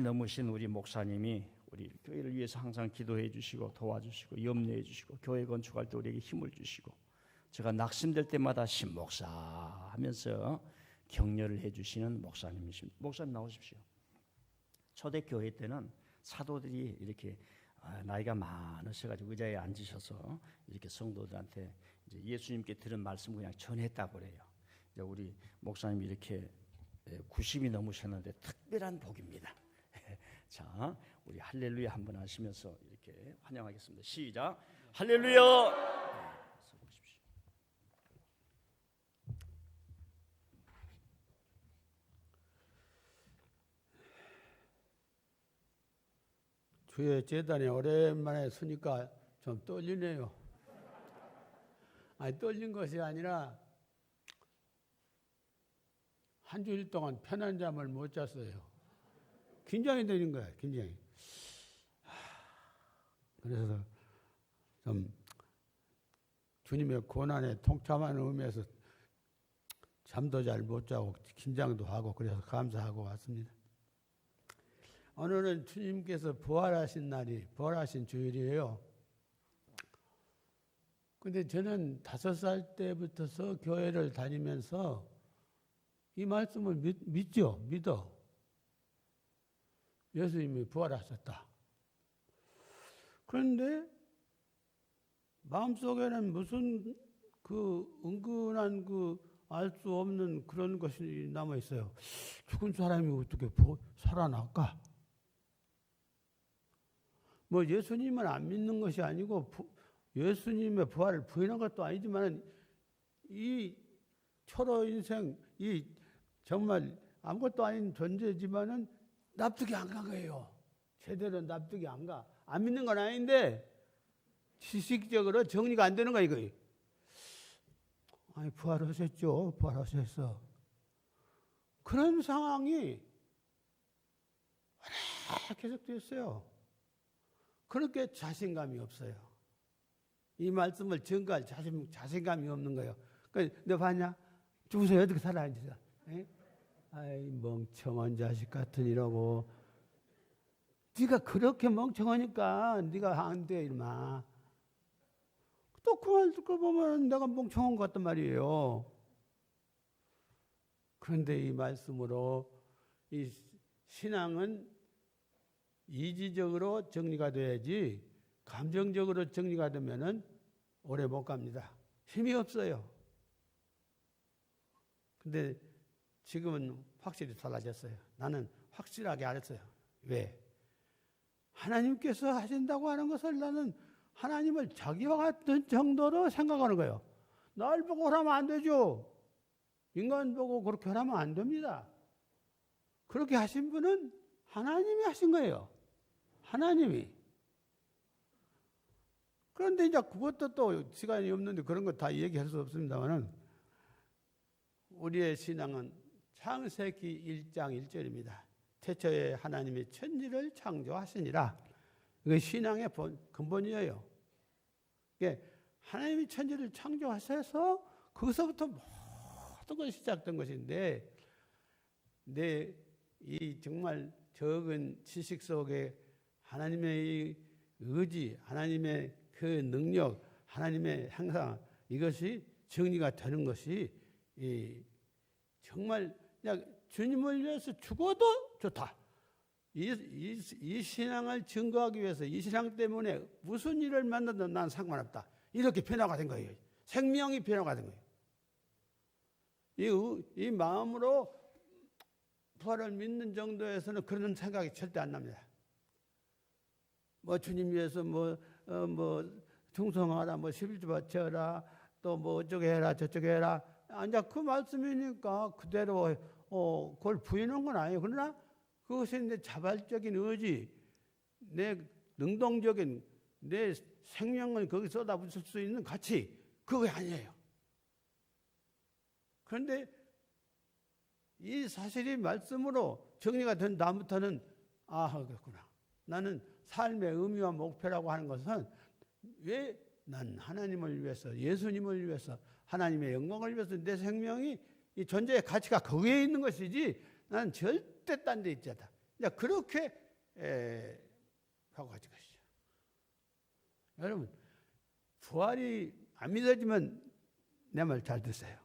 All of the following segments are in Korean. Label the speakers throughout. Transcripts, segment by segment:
Speaker 1: 넘으신 우리 목사님이 우리 교회를 위해서 항상 기도해 주시고 도와주시고 염려해 주시고 교회 건축할 때 우리에게 힘을 주시고 제가 낙심될 때마다 신목사 하면서 격려를 해 주시는 목사님이십니다. 목사님 나오십시오. 초대교회 때는 사도들이 이렇게 나이가 많으셔가지고 의자에 앉으셔서 이렇게 성도들한테 이제 예수님께 들은 말씀 그냥 전했다고 그래요. 이제 우리 목사님이 이렇게 90이 넘으셨는데 특별한 복입니다. 자, 우리 할렐루야 한번 하시면서 이렇게 환영하겠습니다. 시작. 할렐루야.
Speaker 2: 주의 제단에 오랜만에 서니까 좀 떨리네요. 아니, 떨린 것이 아니라 한 주일 동안 편한 잠을 못 잤어요. 긴장이 되는 거야, 긴장이. 그래서 좀 주님의 고난에 통참하는 의미에서 잠도 잘 못 자고 긴장도 하고 그래서 감사하고 왔습니다. 오늘은 주님께서 부활하신 날이, 부활하신 주일이에요. 근데 저는 5살 때부터서 교회를 다니면서 이 말씀을 믿어. 예수님이 부활하셨다. 그런데 마음속에는 무슨 그 은근한 알 수 없는 그런 것이 남아 있어요. 죽은 사람이 어떻게 살아날까? 뭐 예수님을 안 믿는 것이 아니고 예수님의 부활을 부인한 것도 아니지만 이 초로 인생 이 정말 아무것도 아닌 존재지만은 납득이 안 간 거예요. 제대로 납득이 안 가. 안 믿는 건 아닌데 지식적으로 정리가 안 되는 거야 이거. 아니 부활하셨죠. 부활하셨어. 그런 상황이 계속됐어요. 그렇게 자신감이 없어요. 이 말씀을 증거할 자신감이 없는 거예요. 그러니까 너 봤냐? 죽으세요. 어떻게 살아야지? 아이 멍청한 자식 같은 이러고. 네가 그렇게 멍청하니까 네가 안 돼 이놈아. 또 그 말 듣고 보면 내가 멍청한 것 같단 말이에요. 그런데 이 말씀으로 이 신앙은 이지적으로 정리가 돼야지 감정적으로 정리가 되면은 오래 못 갑니다. 힘이 없어요. 근데 지금은 확실히 달라졌어요. 나는 확실하게 알았어요. 왜? 하나님께서 하신다고 하는 것을 나는 하나님을 자기와 같은 정도로 생각하는 거예요. 날 보고 하면 안 되죠. 인간 보고 그렇게 하면 안 됩니다. 그렇게 하신 분은 하나님이 하신 거예요. 하나님이. 그런데 이제 그것도 또 시간이 없는데 그런 거 다 얘기할 수 없습니다만은 우리의 신앙은 창세기 1장 1절입니다. 태초에 하나님이 천지를 창조하시니라. 이게 신앙의 근본이에요. 이게 하나님이 천지를 창조하셔서 거기서부터 모든 것이 시작된 것인데 이 정말 적은 지식 속에 하나님의 이 의지, 하나님의 그 능력, 하나님의 행사 이것이 정리가 되는 것이 정말 그냥 주님을 위해서 죽어도 좋다. 이 신앙을 증거하기 위해서 이 신앙 때문에 무슨 일을 만나도 난 상관없다. 이렇게 변화가 된 거예요. 생명이 변화가 된 거예요. 이 마음으로 부활을 믿는 정도에서는 그런 생각이 절대 안 납니다. 뭐 주님 위해서 뭐 충성하라, 뭐 11조 바쳐라, 또 뭐 어쩌게 해라, 저쩌게 해라. 이제 그 말씀이니까 그대로 그걸 부인한 건 아니에요. 그러나 그것이 내 자발적인 의지, 내 능동적인 내 생명을 거기 쏟아붓을 수 있는 가치, 그거 아니에요. 그런데 이 사실이 말씀으로 정리가 된 다음부터는 그렇구나. 나는 삶의 의미와 목표라고 하는 것은 왜 난 하나님을 위해서, 예수님을 위해서, 하나님의 영광을 위해서 내 생명이 이 존재의 가치가 거기에 있는 것이지 나는 절대 딴 데 있지 않다. 이제 그렇게 하고 가진 것이죠. 여러분, 부활이 안 믿어지면 내 말 잘 듣세요.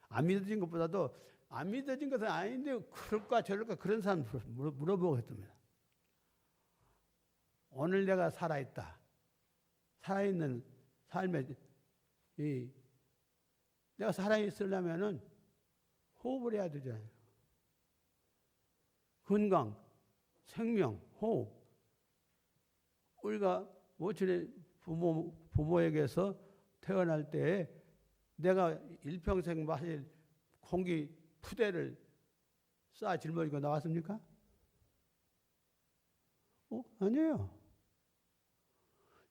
Speaker 2: 안 믿어진 것보다도 안 믿어진 것은 아닌데 그럴까 저럴까 그런 사람 물어보겠습니다. 오늘 내가 살아있다. 살아있는 삶에 내가 살아있으려면은 호흡을 해야 되잖아요. 건강, 생명, 호흡. 우리가 모친의 부모에게서 태어날 때 내가 일평생 마실 공기 푸대를 쌓아 짊어지고 나왔습니까? 아니에요.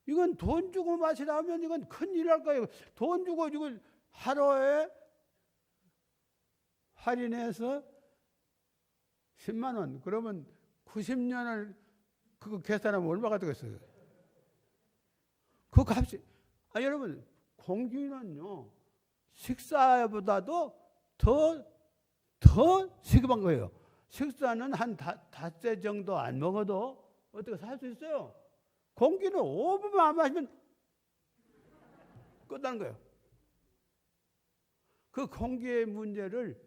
Speaker 2: 이건 돈 주고 마시라면 이건 큰일 할 거예요. 돈 주고 이걸 하루에 할인해서 10만 원. 그러면 90년을 그거 계산하면 얼마가 되겠어요? 그 값이, 여러분, 공기는요, 식사보다도 더 시급한 거예요. 식사는 한 닷새 정도 안 먹어도 어떻게 살 수 있어요? 공기는 5분만 안 마시면 끝나는 거예요. 그 공기의 문제를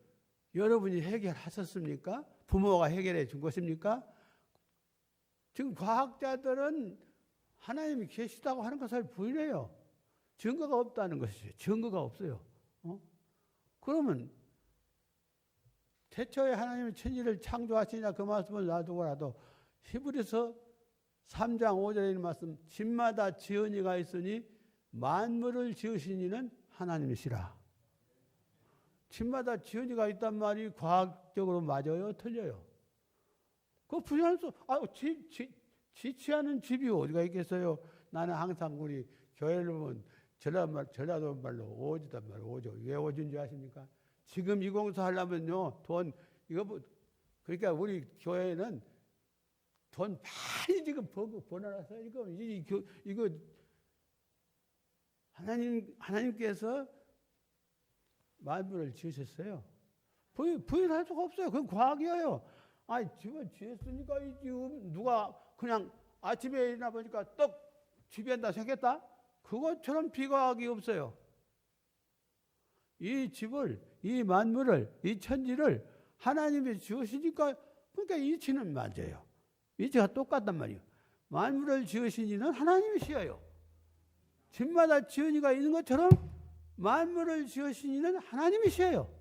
Speaker 2: 여러분이 해결하셨습니까? 부모가 해결해 준 것입니까? 지금 과학자들은 하나님이 계시다고 하는 것을 부인해요. 증거가 없다는 것이죠. 증거가 없어요. 그러면 태초에 하나님이 천지를 창조하시냐 그 말씀을 놔두고라도 히브리서 3장 5절에 있는 말씀, 집마다 지은이가 있으니 만물을 지으신 이는 하나님이시라. 집마다 지은이가 있단 말이 과학적으로 맞아요? 틀려요? 그거 부인할 수, 지치하는 집이 어디가 있겠어요? 나는 항상 우리 교회를 보면 전라도 말로 오지단 말이에요. 오죠. 왜 오지인 줄 아십니까? 지금 이 공사 하려면요, 돈, 그러니까 우리 교회는 돈 많이 지금 벌어놨어요. 이거 하나님께서 만물을 지으셨어요. 부인할 수가 없어요. 그건 과학이에요. 집을 지었으니까 누가 그냥 아침에 일어나 보니까 떡 집에다 생겼다? 그것처럼 비과학이 없어요. 이 집을, 이 만물을, 이 천지를 하나님이 지으시니까, 그러니까 이치는 맞아요. 이치가 똑같단 말이에요. 만물을 지으신 이는 하나님이시여요. 집마다 지은이가 있는 것처럼 만물을 지으신 이는 하나님이시여요.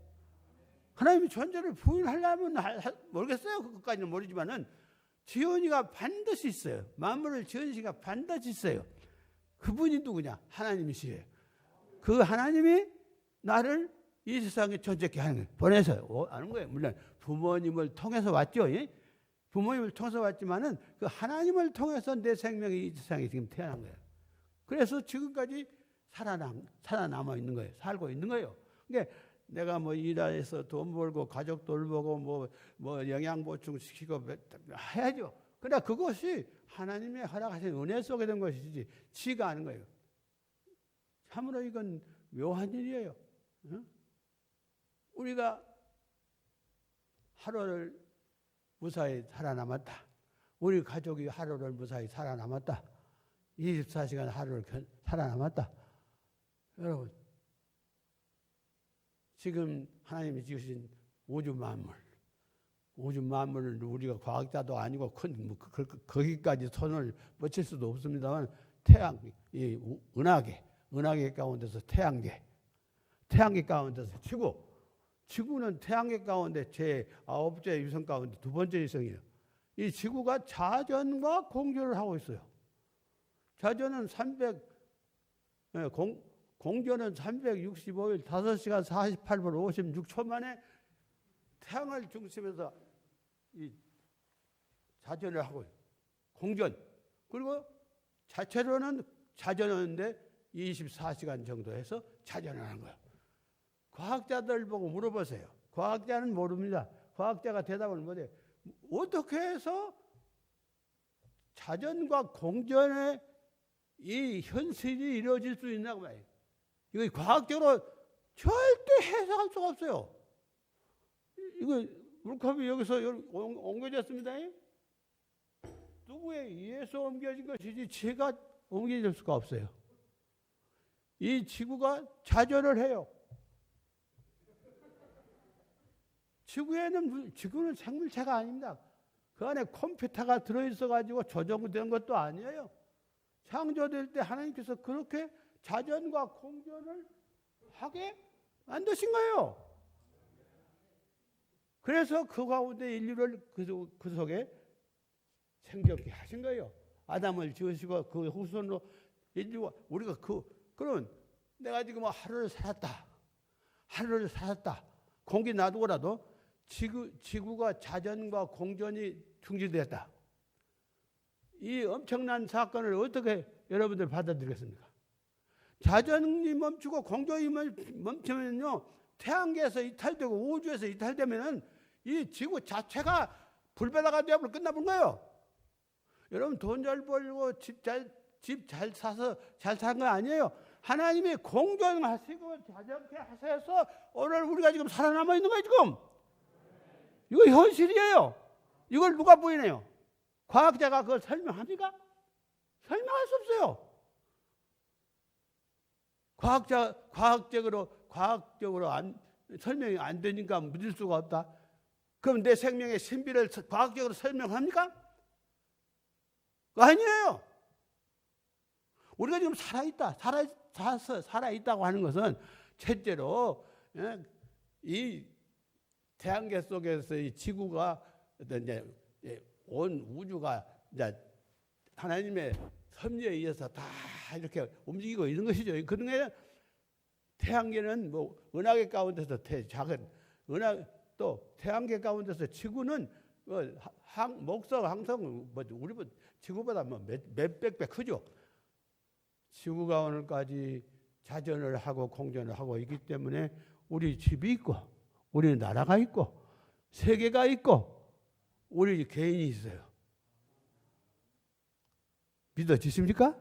Speaker 2: 하나님의 존재를 부인하려면 모르겠어요. 그것까지는 모르지만은 지은이가 반드시 있어요. 만물을 지은 이가 반드시 있어요. 그분이 누구냐? 하나님이시여요. 그 하나님이 나를 이 세상에 존재케 하는 거예요. 보내서 아는 거예요. 물론 부모님을 통해서 왔죠. 예? 부모님을 통해서 왔지만은 그 하나님을 통해서 내 생명이 이 세상에 지금 태어난 거예요. 그래서 지금까지 살아남아 있는 거예요. 살고 있는 거예요. 그러니까 내가 일해서 돈 벌고 가족 돌보고 영양 보충 시키고 해야죠. 그러나 그것이 하나님의 허락하신 은혜 속에 된 것이지 지가 아는 거예요. 참으로 이건 묘한 일이에요. 우리가 하루를 무사히 살아남았다. 우리 가족이 하루를 무사히 살아남았다. 24시간 하루를 살아남았다. 여러분, 지금 하나님이 지으신 우주 만물을 우리가 과학자도 아니고 거기까지 손을 뻗칠 수도 없습니다만 태양, 이 은하계 가운데서 태양계 가운데서 지구는 태양계 가운데 제9째 위성 가운데 두 번째 위성이에요. 이 지구가 자전과 공전을 하고 있어요. 자전은 공전은 365일 5시간 48분 56초 만에 태양을 중심에서 이 자전을 하고 있어요. 공전. 그리고 자체로는 자전하는데 24시간 정도 해서 자전을 하는 거예요. 과학자들 보고 물어보세요. 과학자는 모릅니다. 과학자가 대답을 못해요. 어떻게 해서 자전과 공전의 이 현실이 이루어질 수 있냐고 말이에요. 이거 과학적으로 절대 해석할 수가 없어요. 이거 물컵이 여기서 옮겨졌습니다. 위에서 옮겨진 것이지 지가 옮겨질 수가 없어요. 이 지구가 자전을 해요. 지구는 생물체가 아닙니다. 그 안에 컴퓨터가 들어있어가지고 조정된 것도 아니에요. 창조될 때 하나님께서 그렇게 자전과 공존을 하게 만드신 거예요. 그래서 그 가운데 인류를 그 속에 생존케 하신 거예요. 아담을 지으시고 그 후손으로 인류가 우리가 그러면 내가 지금 하루를 살았다. 공기 놔두고라도 지구가 자전과 공존이 중지되었다. 이 엄청난 사건을 어떻게 여러분들 받아들이겠습니까? 자전이 멈추고 공존이 멈추면요, 태양계에서 이탈되고 우주에서 이탈되면은 이 지구 자체가 불바다가 되어버려 끝나버린 거예요. 여러분 돈 잘 벌고 집 잘 사서 잘 사는 거 아니에요. 하나님이 공존하시고 자전케 하셔서 오늘 우리가 지금 살아남아 있는 거예요. 지금 이거 현실이에요. 이걸 누가 부인해요? 과학자가 그걸 설명합니까? 설명할 수 없어요. 과학적으로 설명이 안 되니까 믿을 수가 없다. 그럼 내 생명의 신비를 과학적으로 설명합니까? 아니에요. 우리가 지금 살아있다고 하는 것은 첫째로 이 태양계 속에서 이 지구가 이제 온 우주가 이제 하나님의 섭리에 의해서 다 이렇게 움직이고 있는 것이죠. 그중에 태양계는 뭐 은하계 가운데서 작은 또 태양계 가운데서 지구는 목성, 항성 우리 지구보다 몇백 배 크죠. 지구가 오늘까지 자전을 하고 공전을 하고 있기 때문에 우리 집이 있고 우리 나라가 있고 세계가 있고 우리 개인이 있어요. 믿어지십니까?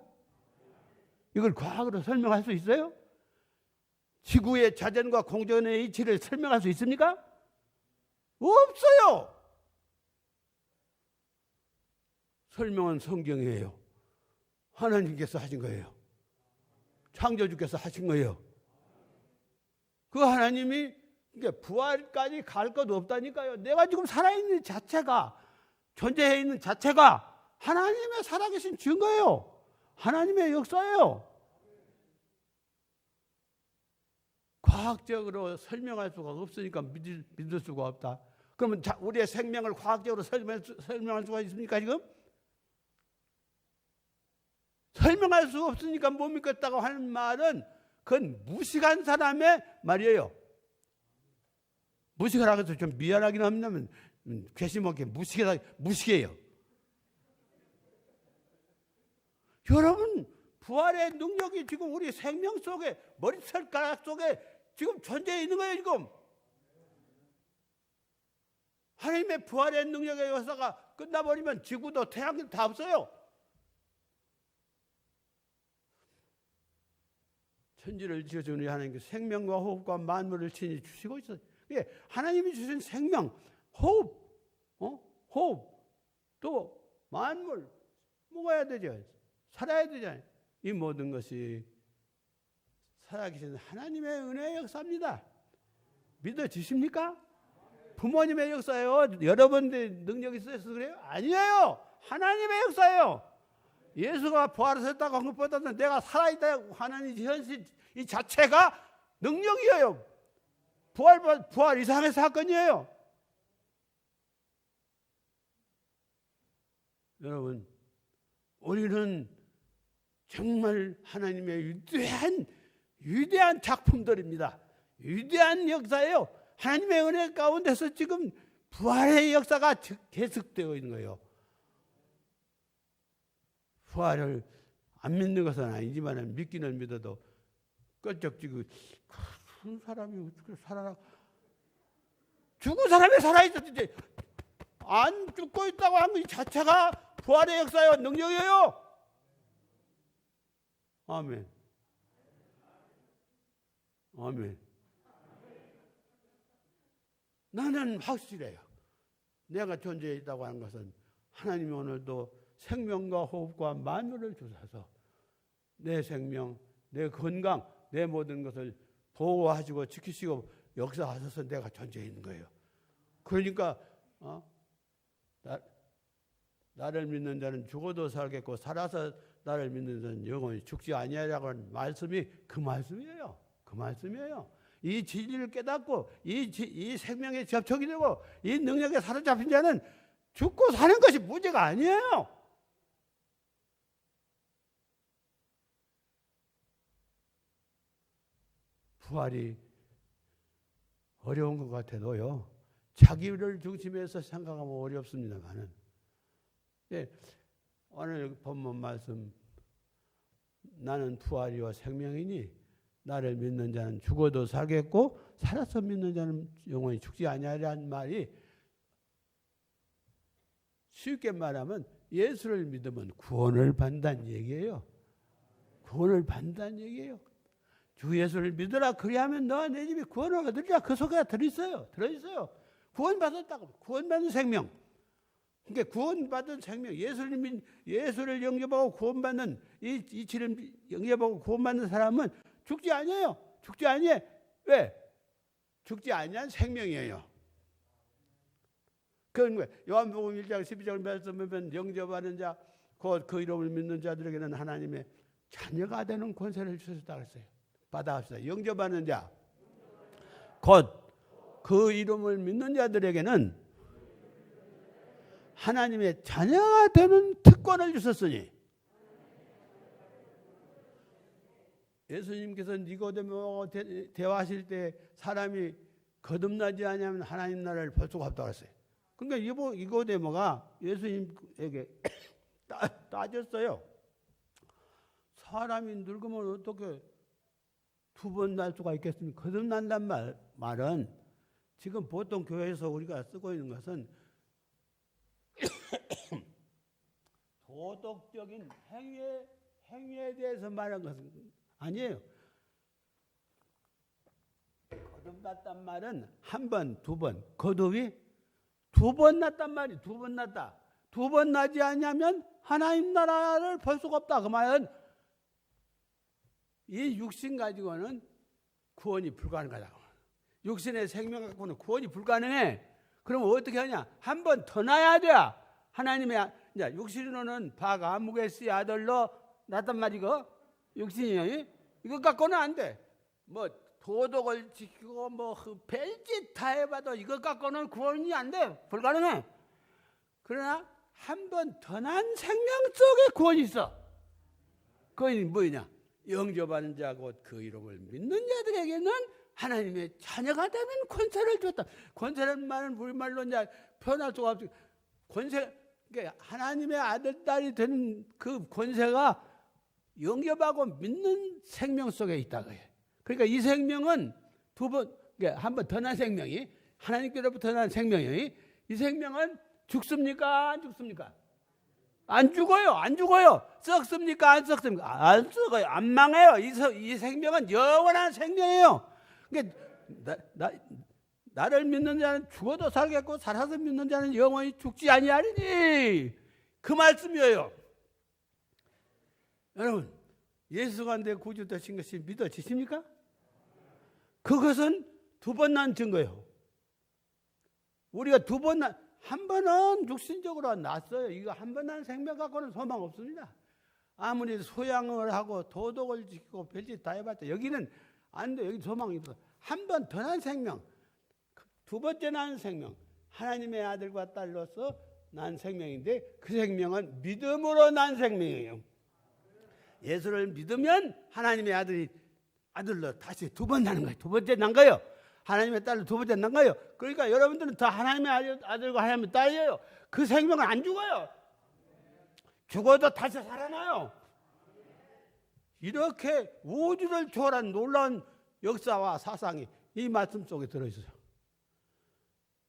Speaker 2: 이걸 과학으로 설명할 수 있어요? 지구의 자전과 공전의 이치를 설명할 수 있습니까? 없어요. 설명은 성경이에요. 하나님께서 하신 거예요. 창조주께서 하신 거예요. 그 하나님이 부활까지 갈 것 없다니까요. 내가 지금 살아있는 자체가, 존재해 있는 자체가 하나님의 살아계신 증거예요. 하나님의 역사예요. 과학적으로 설명할 수가 없으니까 믿을 수가 없다. 그러면 우리의 생명을 과학적으로 설명할 수가 있습니까 지금? 설명할 수 없으니까 못 믿겠다고 하는 말은 그건 무식한 사람의 말이에요. 무식하라고 해서 좀 미안하긴 합니다만 괘씸하게 무식해요. 여러분 부활의 능력이 지금 우리 생명 속에 머리털가락 속에 지금 존재해 있는 거예요. 지금 하나님의 부활의 능력의 역사가 끝나버리면 지구도 태양도 다 없어요. 천지를 지어준 우리 하나님께 생명과 호흡과 만물을 친히 주시고 있어요. 하나님이 주신 생명, 호흡, 또 만물 먹어야 되죠. 살아야 되잖아요. 이 모든 것이 살아계신 하나님의 은혜의 역사입니다. 믿어지십니까? 부모님의 역사예요. 여러분들 능력이 있어서 그래요? 아니에요. 하나님의 역사예요. 예수가 부활하셨다고 한 것보다는 내가 살아있다고 하는 현실 이 자체가 능력이에요. 부활 이상의 사건이에요. 여러분, 우리는 정말 하나님의 위대한 작품들입니다. 위대한 역사예요. 하나님의 은혜 가운데서 지금 부활의 역사가 계속되어 있는 거예요. 부활을 안 믿는 것은 아니지만 믿기는 믿어도 껄쩍지고 그런 사람이 어떻게 살아나? 죽은 사람이 살아있었지. 안 죽고 있다고 하는 것 자체가 부활의 역사요, 능력이에요. 아멘. 아멘. 나는 확실해요. 내가 존재해 있다고 하는 것은 하나님이 오늘도 생명과 호흡과 만물을 주셔서 내 생명, 내 건강, 내 모든 것을 보호하시고 지키시고 역사하셔서 내가 존재해 있는 거예요. 그러니까 나를 믿는 자는 죽어도 살겠고 살아서 나를 믿는 자는 영원히 죽지 아니하리라고 하는 말씀이 그 말씀이에요. 그 말씀이에요. 이 진리를 깨닫고 이 생명에 접촉이 되고 이 능력에 사로잡힌 자는 죽고 사는 것이 문제가 아니에요. 부활이 어려운 것 같아도요, 자기를 중심에서 생각하면 어렵습니다만은, 예, 오늘 본문 말씀, 나는 부활이와 생명이니 나를 믿는 자는 죽어도 살겠고 살아서 믿는 자는 영원히 죽지 아니하리라는 말이 쉽게 말하면 예수를 믿으면 구원을 받는다는 얘기예요. 구원을 받는다는 얘기예요. 주 예수를 믿으라 그리하면 너와 내 집이 구원을 얻으리라. 그 속에 들어있어요. 구원받았다고. 구원받은 생명. 그러니까 구원받은 생명, 예수를 영접하고 구원받는 이 이치를 영접하고 구원받는 사람은 죽지 아니에요. 죽지 아니해. 왜? 죽지 아니한 생명이에요. 그런 거예요. 요한복음 1장 12절 말씀하면 영접하는 자, 곧 그 이름을 믿는 자들에게는 하나님의 자녀가 되는 권세를 주셨다고 했어요. 받아갑시다. 영접하는 자, 곧 그 이름을 믿는 자들에게는 하나님의 자녀가 되는 특권을 주셨으니, 예수님께서 니고데모하고 대화하실 때 사람이 거듭나지 않으면 하나님 나라를 볼 수가 없다고 했어요. 그러니까 니고데모가 예수님에게 따졌어요. 사람이 늙으면 어떻게 두 번 날 수가 있겠습니까? 거듭난단 말은 지금 보통 교회에서 우리가 쓰고 있는 것은 도덕적인 행위에 대해서 말한 것은 아니에요. 거듭났단 말은 한 번, 두 번, 거듭이 두 번 났단 말이 두 번 났다. 두 번 나지 않냐면 하나님 나라를 볼 수가 없다. 그 말은 이 육신 가지고는 구원이 불가능하다. 육신의 생명 갖고는 구원이 불가능해. 그러면 어떻게 하냐? 한 번 더 나야 돼. 하나님의 이제 육신으로는 바가무게스의 아들로 났단 말이고, 육신이요. 이것 갖고는 안 돼. 뭐 도덕을 지키고 뭐 별짓 다 해봐도 이것 갖고는 구원이 안 돼. 불가능해. 그러나 한 번 더 난 생명 속에 구원이 있어. 그건 뭐냐? 영접하는 자 곧 그 이름을 믿는 자들에게는 하나님의 자녀가 되는 권세를 줬다. 권세라는 말은 우리말로 이제 표현할 수가 없지. 권세, 그러니까 하나님의 아들, 딸이 되는 그 권세가 영접하고 믿는 생명 속에 있다고 해요. 그러니까 이 생명은 두 번, 그러니까 한 번 더 난 생명이, 하나님께로부터 난 생명이, 이 생명은 죽습니까? 안 죽습니까? 안 죽어요. 안 죽어요. 썩습니까? 안 썩습니까? 안 썩어요. 안 망해요. 이 생명은 영원한 생명이에요. 그러니까 나를 믿는 자는 죽어도 살겠고 살아서 믿는 자는 영원히 죽지 아니하리니, 그 말씀이에요. 여러분, 예수가 내 구주 되신 것이 믿어지십니까? 그것은 두 번 난 증거예요. 우리가 한 번은 육신적으로 났어요. 이거 한 번 난 생명 갖고는 소망 없습니다. 아무리 소양을 하고 도덕을 지키고 별짓 다 해봤자 여기는 안 돼. 여기 소망이 없어. 한 번 더 난 생명, 두 번째 난 생명, 하나님의 아들과 딸로서 난 생명인데, 그 생명은 믿음으로 난 생명이에요. 예수를 믿으면 하나님의 아들로 다시 두 번 나는 거예요. 두 번째 난 거예요. 하나님의 딸로 두 번째 난 거예요. 그러니까 여러분들은 다 하나님의 아들과 하나님의 딸이에요. 그 생명은 안 죽어요. 죽어도 다시 살아나요. 이렇게 우주를 초월한 놀라운 역사와 사상이 이 말씀 속에 들어있어요.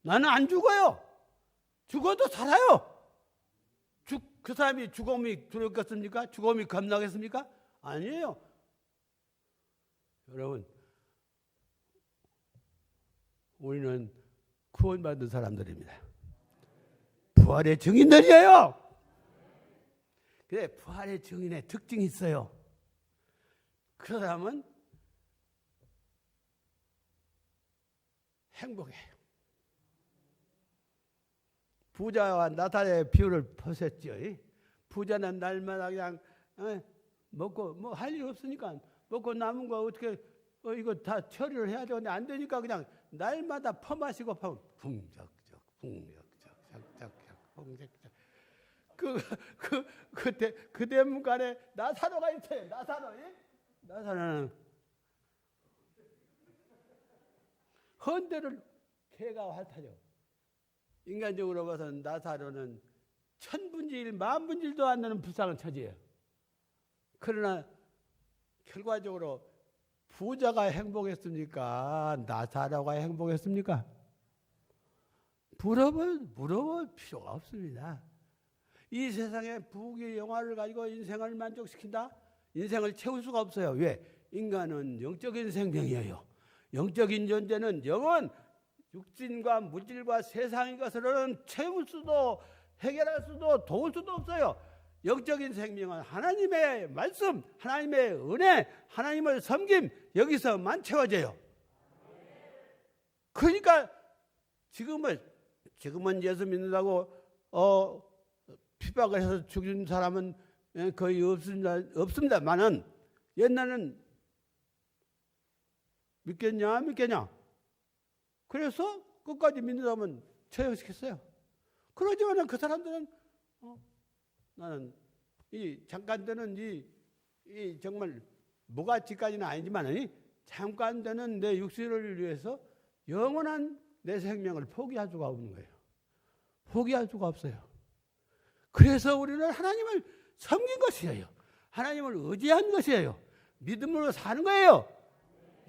Speaker 2: 나는 안 죽어요. 죽어도 살아요. 그 사람이 죽음이 두렵겠습니까? 죽음이 겁나겠습니까? 아니에요. 여러분, 우리는 구원받은 사람들입니다. 부활의 증인들이에요. 그래 부활의 증인의 특징이 있어요. 그 사람은 행복해요. 부자와 나사로의 비유를 보셨죠? 부자는 날마다 그냥 먹고 뭐 할 일 없으니까 먹고 남은 거 어떻게 이거 다 처리를 해야 되는데 안 되니까 그냥 날마다 퍼마시고 퍼 풍적적 작작작 풍적적 그 대문간에 나사로가 있어요. 나사로는 헌데를 개가 핥아요. 인간적으로 봐서는 나사로는 천분의 일, 만분의 일도 안 되는 불쌍한 처지예요. 그러나 결과적으로 부자가 행복했습니까? 나사로가 행복했습니까? 물어볼 필요가 없습니다. 이 세상에 부귀 영화를 가지고 인생을 만족시킨다? 인생을 채울 수가 없어요. 왜? 인간은 영적인 생명이에요. 영적인 존재는 영은 육신과 물질과 세상의 것으로는 채울 수도 해결할 수도 도울 수도 없어요. 영적인 생명은 하나님의 말씀, 하나님의 은혜, 하나님의 섬김 여기서만 채워져요. 그러니까 지금은 예수 믿는다고 핍박을 해서 죽인 사람은 거의 없습니다만은 옛날에는 믿겠냐? 그래서 끝까지 믿는 사람은 처형시켰어요. 그러지만 그 사람들은 나는 잠깐 되는 이 정말 무가치까지는 아니지만 잠깐 되는 내 육신을 위해서 영원한 내 생명을 포기할 수가 없는 거예요. 포기할 수가 없어요. 그래서 우리는 하나님을 섬긴 것이에요. 하나님을 의지한 것이에요. 믿음으로 사는 거예요.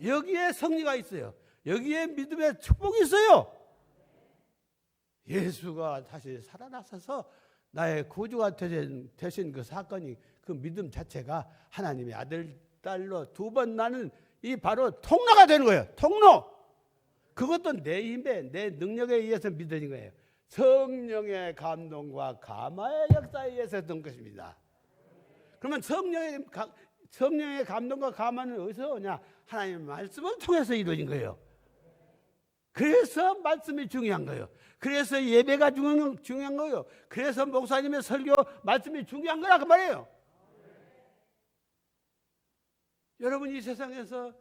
Speaker 2: 여기에 승리가 있어요. 여기에 믿음의 축복이 있어요. 예수가 다시 살아나셔서 나의 구주가 되신 그 사건이 그 믿음 자체가 하나님의 아들, 딸로 두 번 나는 이 바로 통로가 되는 거예요. 통로. 그것도 내 힘에 내 능력에 의해서 믿어진 거예요. 성령의 감동과 감화의 역사에 의해서 된 것입니다. 그러면 성령의 감동과 감화는 어디서 오냐? 하나님의 말씀을 통해서 이루어진 거예요. 그래서 말씀이 중요한 거예요. 그래서 예배가 중요한 거예요. 그래서 목사님의 설교 말씀이 중요한 거라 그 말이에요. 여러분 이 세상에서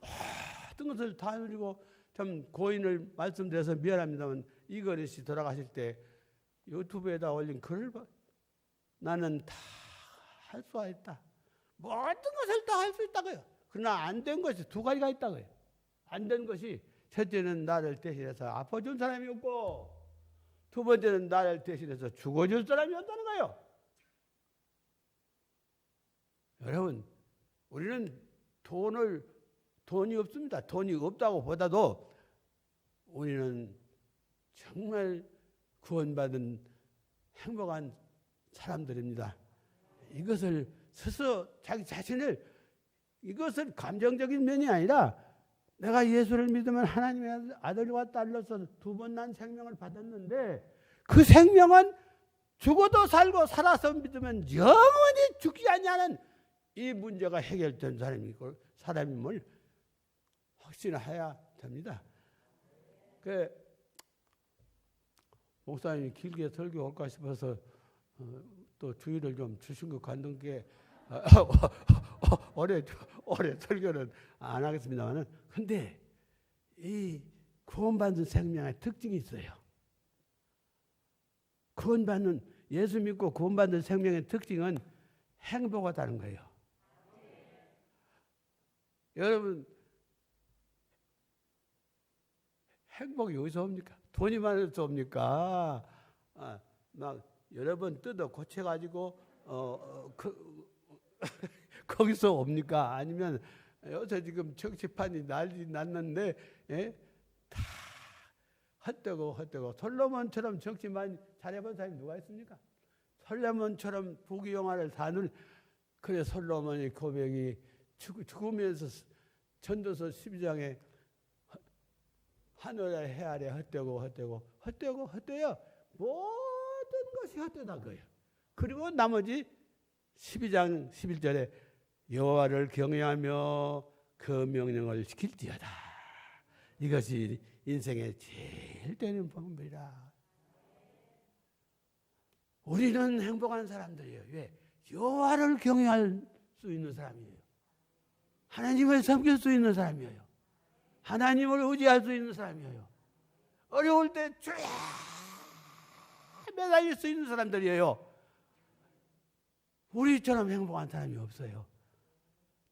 Speaker 2: 모든 것을 다 누리고 참 고인을 말씀드려서 미안합니다만 이거리 씨 돌아가실 때 유튜브에다 올린 글을 봐. 나는 다 할 수가 있다. 모든 것을 다 할 수 있다고요. 그러나 안 된 것이 두 가지가 있다고요. 안 된 것이 첫째는 나를 대신해서 아파준 사람이 없고 두 번째는 나를 대신해서 죽어줄 사람이 없다는 거예요. 여러분 우리는 돈이 없습니다. 돈이 없다고 보다도 우리는 정말 구원받은 행복한 사람들입니다. 이것을 스스로 자기 자신을 이것은 감정적인 면이 아니라 내가 예수를 믿으면 하나님의 아들과 딸로서 두 번 난 생명을 받았는데 그 생명은 죽어도 살고 살아서 믿으면 영원히 죽지 않냐는 이 문제가 해결된 사람임을 확신해야 됩니다. 목사님이 길게 설교할까 싶어서 또 주의를 좀 주신 것 같은 게 오래 설교는 안 하겠습니다만은 근데 이 구원받는 생명의 특징이 있어요. 예수 믿고 구원받는 생명의 특징은 행복하다는 거예요. 여러분 행복이 어디서 옵니까? 돈이 많아서 옵니까? 막 여러 번 뜯어 고쳐가지고 거기서 옵니까? 아니면 요새 지금 정치판이 난리 났는데 다 헛되고 솔로몬처럼 정치 많이 잘해본 사람이 누가 있습니까? 솔로몬처럼 부귀영화를 다는 그래 솔로몬의 고백이 죽으면서 전도서 12장에 하늘의 해 아래 헛되고 모든 것이 헛되다 거예요. 그리고 나머지 12장 11절에 여호와를 경외하며 그 명령을 지킬지어다. 이것이 인생의 제일 되는 방법이라. 우리는 행복한 사람들이에요. 왜? 여호와를 경외할 수 있는 사람이에요. 하나님을 섬길 수 있는 사람이에요. 하나님을 의지할 수 있는 사람이에요. 어려울 때 주야 매달릴 수 있는 사람들이에요. 우리처럼 행복한 사람이 없어요.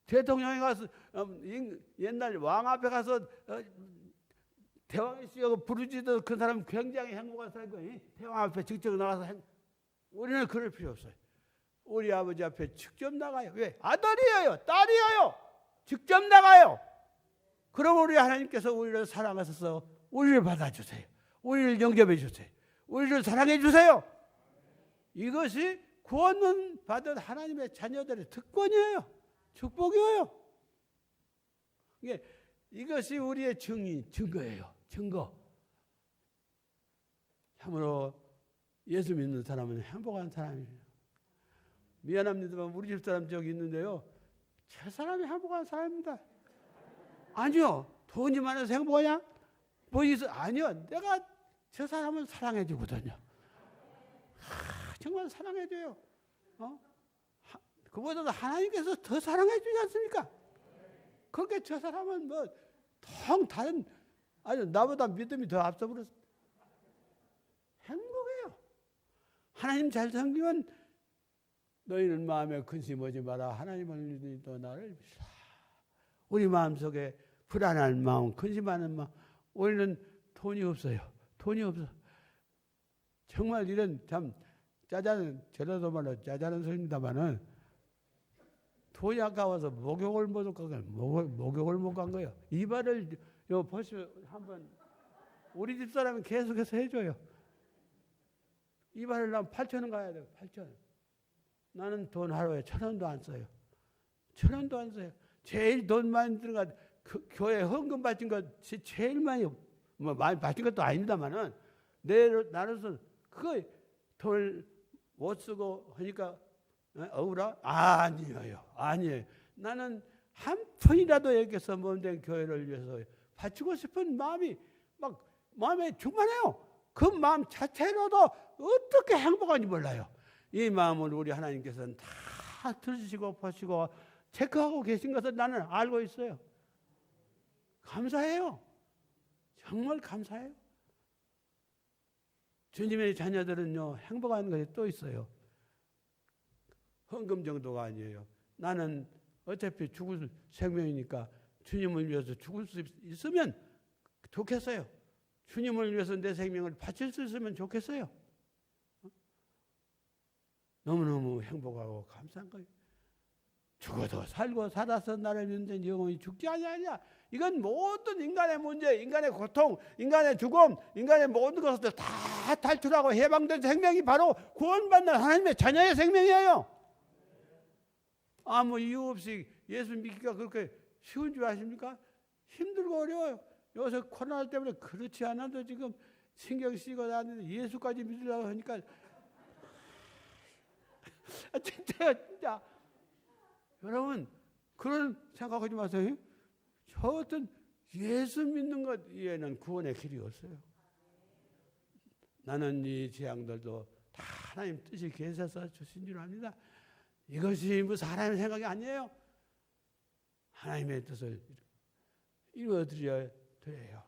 Speaker 2: 대통령이 가서 옛날 왕 앞에 가서 대왕의 씨하고 부르짖어도 그 사람 굉장히 행복한 사람이에요. 대왕 앞에 직접 나가서 우리는 그럴 필요 없어요. 우리 아버지 앞에 직접 나가요. 왜? 아들이에요, 딸이에요. 직접 나가요. 그럼 우리 하나님께서 우리를 사랑하셔서 우리를 받아주세요. 우리를 영접해 주세요. 우리를 사랑해 주세요. 이것이 구원은 받은 하나님의 자녀들의 특권이에요. 축복이에요. 이것이 우리의 증거예요. 증거. 참으로 예수 믿는 사람은 행복한 사람이에요. 미안합니다만 우리 집사람 저기 있는데요. 저 사람이 행복한 사람입니다. 아니요. 돈이 많아서 행복하냐? 뭐 있어? 아니요. 내가 저 사람을 사랑해 주거든요. 정말 사랑해 줘요. 그보다도 하나님께서 더 사랑해 주지 않습니까? 그렇게 저 사람은 뭐 통 다른 아니 나보다 믿음이 더 앞서 버렸어. 행복해요. 하나님 잘 섬기면 너희는 마음에 근심하지 마라. 하나님을 믿으니 나를 믿으라. 우리 마음속에 불안한 마음, 근심하는 마음. 우리는 돈이 없어요. 돈이 없어. 정말 이런 참 짜자는 저러도 말로 짜자는 소리입니다만은 돈이 아까워서 목욕을 못 간 거예요. 목욕을 못 간 거예요. 이발을 요 보시면 한번 우리 집 사람은 계속해서 해줘요. 이발을 하면 8,000원 가야 돼요. 8,000원. 나는 돈 하루에 1,000원도 안 써요. 1,000원도 안 써요. 제일 돈 많이 들어가 교회 헌금 바친 거 제일 많이 뭐 많이 바친 것도 아닙니다만은 나로서 그거 돈을 못 쓰고 하니까 억울하? 아니에요. 아니에요. 나는 한 푼이라도 여기서 먼저 교회를 위해서 바치고 싶은 마음이 막 마음에 충만해요. 그 마음 자체로도 어떻게 행복한지 몰라요. 이 마음을 우리 하나님께서는 다 들으시고 보시고 체크하고 계신 것을 나는 알고 있어요. 감사해요. 정말 감사해요. 주님의 자녀들은요, 행복한 것이 또 있어요. 헌금 정도가 아니에요. 나는 어차피 죽을 생명이니까 주님을 위해서 죽을 수 있으면 좋겠어요. 주님을 위해서 내 생명을 바칠 수 있으면 좋겠어요. 너무너무 행복하고 감사한 거예요. 죽어도 살고 살아서 나를 믿는 영혼이 죽지 아니하냐. 이건 모든 인간의 문제, 인간의 고통, 인간의 죽음, 인간의 모든 것들 다 탈출하고 해방된 생명이 바로 구원받는 하나님의 자녀의 생명이에요. 아무 이유 없이 예수 믿기가 그렇게 쉬운 줄 아십니까? 힘들고 어려워요. 요새 코로나 때문에 그렇지 않아도 지금 신경 쓰이고 나는데 예수까지 믿으려고 하니까 진짜 여러분 그런 생각하지 마세요. 저 어떤 예수 믿는 것 이외에는 구원의 길이 없어요. 나는 이 재앙들도 다 하나님 뜻이 계셔서 주신 줄 압니다. 이것이 뭐 사람의 생각이 아니에요. 하나님의 뜻을 이루어드려야 돼요.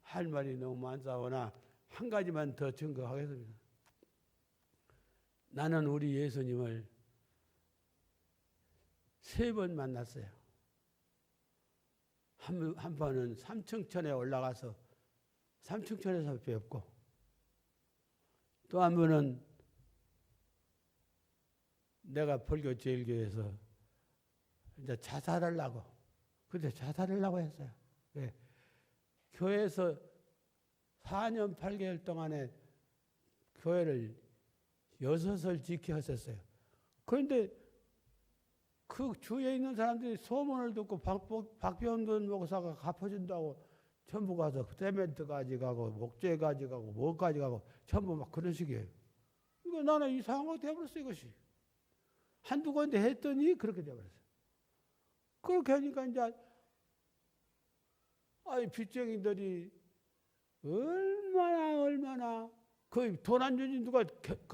Speaker 2: 할 말이 너무 많사오나 한 가지만 더 증거하겠습니다. 나는 우리 예수님을 3번 만났어요. 한 번은 삼층천에 올라가서 삼층천에서 뵙고, 또 한 번은 내가 불교 제일교회에서 이제 자살하려고, 그때 자살하려고 했어요. 네. 교회에서 4년 8개월 동안에 교회를 6을 지켜왔었어요. 그런데 그 주위에 있는 사람들이 소문을 듣고 박병돈 목사가 갚아준다고 전부 가서 세멘트 가져가고 목재 가져가고 뭐 가져가고 전부 막 그런 식이에요. 이거 나는 이상한 거 되어버렸어 이것이. 한두 군데 했더니 그렇게 되어버렸어. 그렇게 하니까 이제 빚쟁이들이 얼마나 거의 돈 안 주니 누가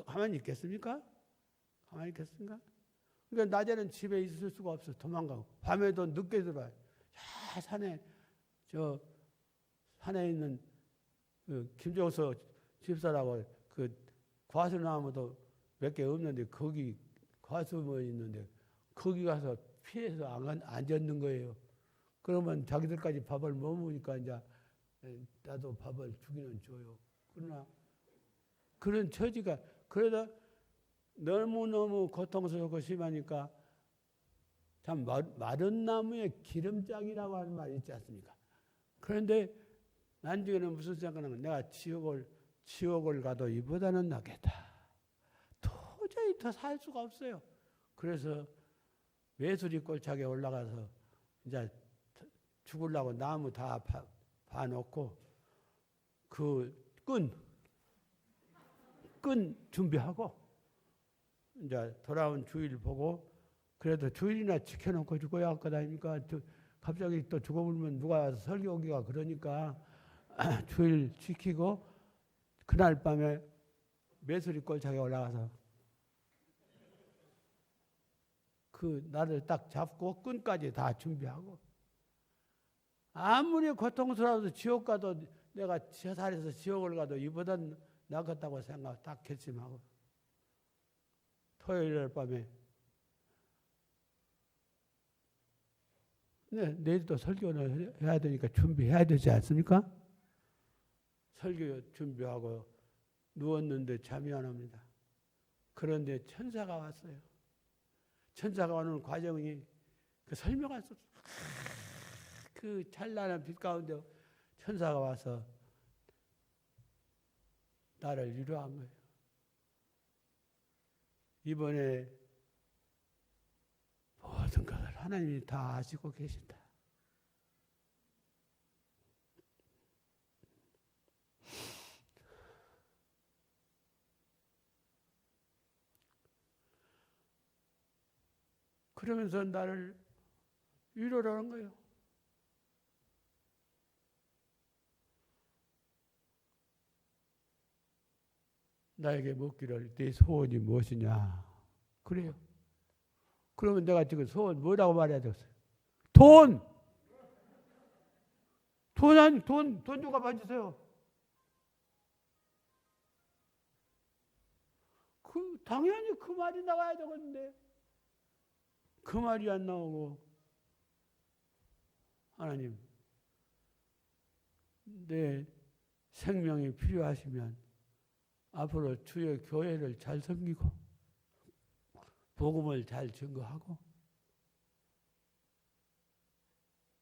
Speaker 2: 가만히 있겠습니까? 가만히 있겠습니까? 그러니까 낮에는 집에 있을 수가 없어. 도망가고 밤에도 늦게 들어와요. 산에 있는 그 김종서 집사라고 그 과수나무도 몇 개 없는데 거기 과수뭐 있는데 거기 가서 피해서 앉았는 거예요. 그러면 자기들까지 밥을 못 먹으니까 이제 나도 밥을 주기는 줘요. 그러나 그런 처지가 그러다 너무너무 고통스럽고 심하니까 참 마른 나무에 기름장이라고 하는 말이 있지 않습니까? 그런데 나중에는 무슨 생각하면 내가 지옥을 가도 이보다는 낫겠다. 도저히 더 살 수가 없어요. 그래서 메수리 꼴짝에 올라가서 이제 죽으려고 나무 다 봐놓고 그 끈 준비하고 이제 돌아온 주일 보고 그래도 주일이나 지켜놓고 죽어야 할 거 아닙니까? 갑자기 또 죽어버리면 누가 와서 설교 오기가 그러니까 주일 지키고 그날 밤에 메수리 꼴짝에 올라가서 그 나를 딱 잡고 끈까지 다 준비하고 아무리 고통스러워도 지옥 가도 내가 저 살에서 지옥을 가도 이보단 낫겠다고 생각 딱 결심하고 토요일 밤에 내일도 설교를 해야 되니까 준비해야 되지 않습니까? 설교 준비하고 누웠는데 잠이 안 옵니다. 그런데 천사가 왔어요. 천사가 오는 과정이 그 설명할 수 없어요. 그 찬란한 빛 가운데 천사가 와서 나를 위로한 거예요. 이번에 모든 것을 하나님이 다 아시고 계신다. 그러면서 나를 위로를 하는 거예요. 나에게 묻기를 네 소원이 무엇이냐. 그래요. 그러면 내가 지금 소원 뭐라고 말해야 되겠어요? 돈 좀 갚아주세요. 당연히 그 말이 나와야 되겠는데 그 말이 안 나오고 하나님 내 생명이 필요하시면 앞으로 주의 교회를 잘 섬기고 복음을 잘 증거하고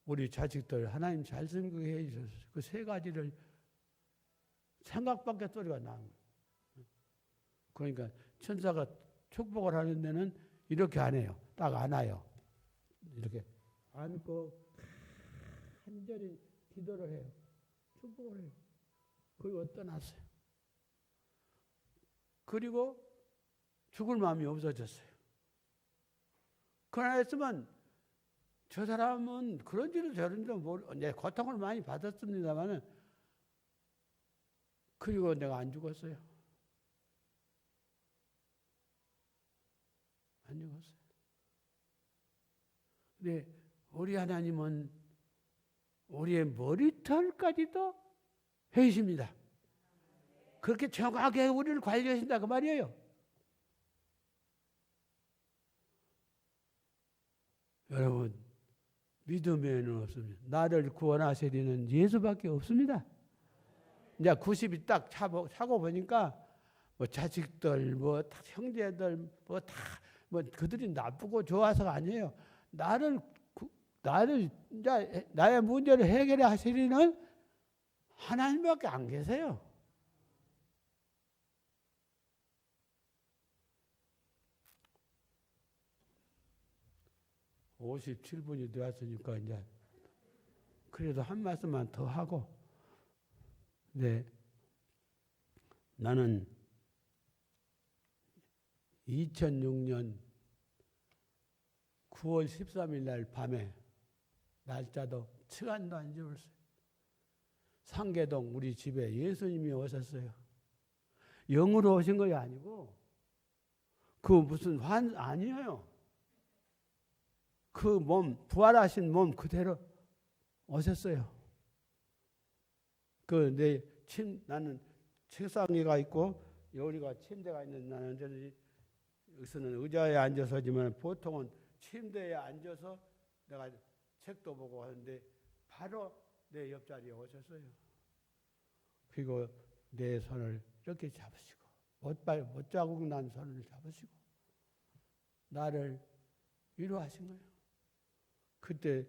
Speaker 2: 우리 자식들 하나님 잘 섬기게 해주셔서 그 세 가지를 생각밖에 소리가 나는 거예요. 그러니까 천사가 축복을 하는 데는 이렇게 안 해요. 딱 안아요. 이렇게 안고 간절히 기도를 해요. 축복을 해요. 그리고 떠났어요. 그리고 죽을 마음이 없어졌어요. 그러나 했으면 저 사람은 그런지도 저런지도 모르고 고통을 많이 받았습니다만 그리고 내가 안 죽었어요. 안 죽었어요. 근데 우리 하나님은 우리의 머리털까지도 해주십니다. 그렇게 정확하게 우리를 관리하신다 그 말이에요. 여러분 믿음에는 없습니다. 나를 구원하시리는 예수밖에 없습니다. 이제 90이 딱 차고 보니까 뭐 자식들, 뭐 형제들, 뭐 다 뭐 그들이 나쁘고 좋아서가 아니에요. 나를 이제 나의 문제를 해결해 하시리는 하나님밖에 안 계세요. (57분이) 되었으니까 이제 그래도 한 말씀만 더 하고, 네, 나는 2006년 9월 13일 날 밤에 날짜도 시간도 안 지웠어요. 상계동 우리 집에 예수님이 오셨어요. 영으로 오신 것이 아니고 그 무슨 아니에요. 그 몸, 부활하신 몸 그대로 오셨어요. 나는 책상에가 있고 여기가 침대가 있는 나는 여기서는 의자에 앉아서지만 보통은 침대에 앉아서 내가 책도 보고 하는데 바로 내 옆자리에 오셨어요. 그리고 내 손을 이렇게 잡으시고 못자국 난 손을 잡으시고 나를 위로하신 거예요. 그때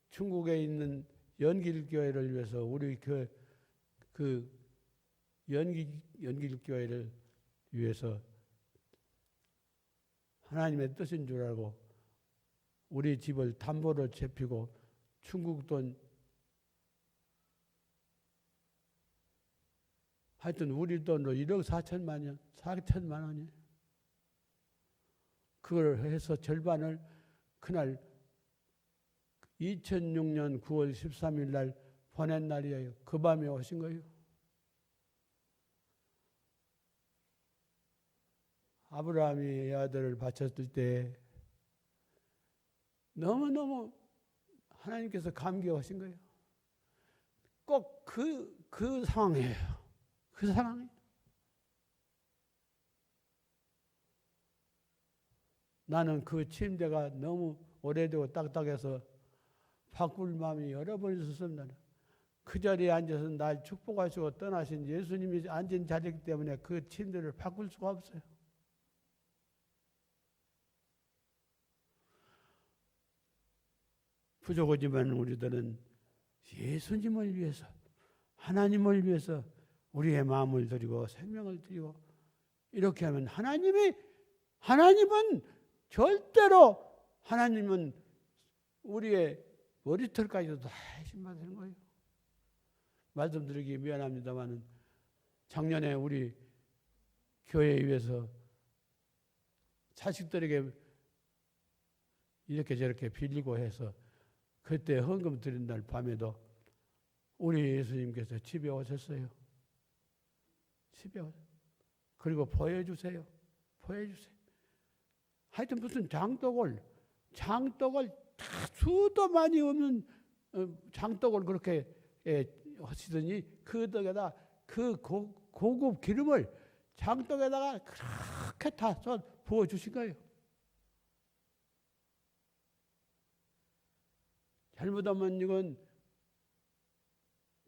Speaker 2: 중국에 있는 연길교회를 위해서 우리 그 연길교회를 위해서 하나님의 뜻인 줄 알고 우리 집을 담보로 잡히고 중국 돈 하여튼 우리 돈으로 1억 4천만 원이에요. 그걸 해서 절반을 그날 2006년 9월 13일 날 보낸 날이에요. 그 밤에 오신 거예요. 아브라함이 아들을 바쳤을 때 너무너무 하나님께서 감격하신 거예요. 꼭 그 상황이에요. 그 상황이. 나는 그 침대가 너무 오래되고 딱딱해서 바꿀 마음이 여러 번 있었습니다. 그 자리에 앉아서 날 축복하시고 떠나신 예수님이 앉은 자리이기 때문에 그 침대를 바꿀 수가 없어요. 부족하지만 우리들은 예수님을 위해서 하나님을 위해서 우리의 마음을 드리고 생명을 드리고 이렇게 하면 하나님은 절대로 하나님은 우리의 머리털까지도 다 신받는 거예요. 말씀드리기 미안합니다만 작년에 우리 교회에 위해서 자식들에게 이렇게 저렇게 빌리고 해서 그때 헌금 드린 날 밤에도 우리 예수님께서 집에 오셨어요. 집에 오셨어요. 그리고 보여주세요. 하여튼 무슨 장독을 다 수도 많이 없는 장독을 그렇게 하시더니 그 떡에다 그 고급 기름을 장독에다가 그렇게 다 부어주신 거예요. 잘못하면 이건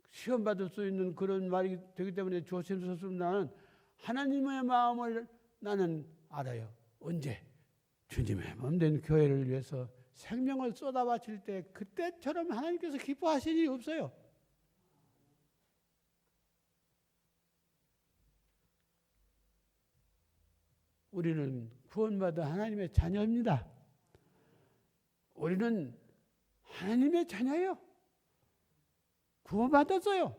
Speaker 2: 시험 받을 수 있는 그런 말이 되기 때문에 조심스럽습니다. 나는 하나님의 마음을 나는 알아요. 언제 주님의 몸된 교회를 위해서 생명을 쏟아바칠 때 그때처럼 하나님께서 기뻐하시는 일이 없어요. 우리는 구원받은 하나님의 자녀입니다. 우리는 하나님의 자녀예요. 구원받았어요.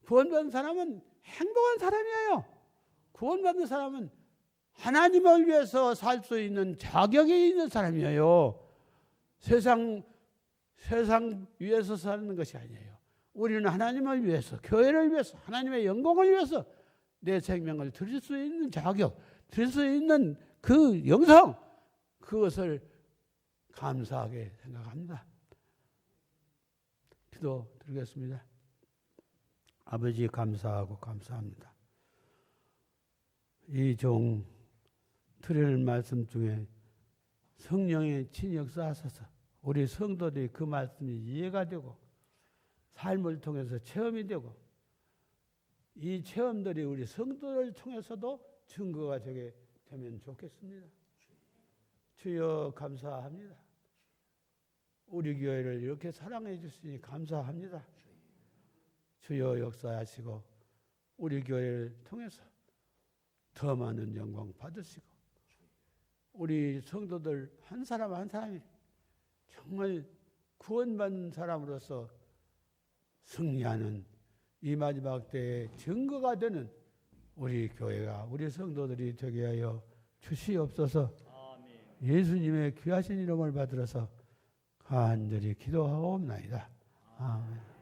Speaker 2: 구원받은 사람은 행복한 사람이에요. 구원받은 사람은 하나님을 위해서 살 수 있는 자격이 있는 사람이에요. 세상 위해서 사는 것이 아니에요. 우리는 하나님을 위해서, 교회를 위해서, 하나님의 영광을 위해서 내 생명을 드릴 수 있는 자격, 드릴 수 있는 그 영성, 그것을 감사하게 생각합니다. 기도 드리겠습니다. 아버지 감사하고 감사합니다. 이 종 드리는 말씀 중에 성령의 친역사하셔서 우리 성도들이 그 말씀이 이해가 되고 삶을 통해서 체험이 되고 이 체험들이 우리 성도를 통해서도 증거가 되게 되면 좋겠습니다. 주여 감사합니다. 우리 교회를 이렇게 사랑해 주시니 감사합니다. 주여 역사하시고 우리 교회를 통해서 더 많은 영광 받으시고 우리 성도들 한 사람 한 사람이 정말 구원받는 사람으로서 승리하는 이 마지막 때의 증거가 되는 우리 교회가 우리 성도들이 되게 하여 주시옵소서.
Speaker 1: 아멘.
Speaker 2: 예수님의 귀하신 이름을 받들어서 간절히 기도하옵나이다. 아멘.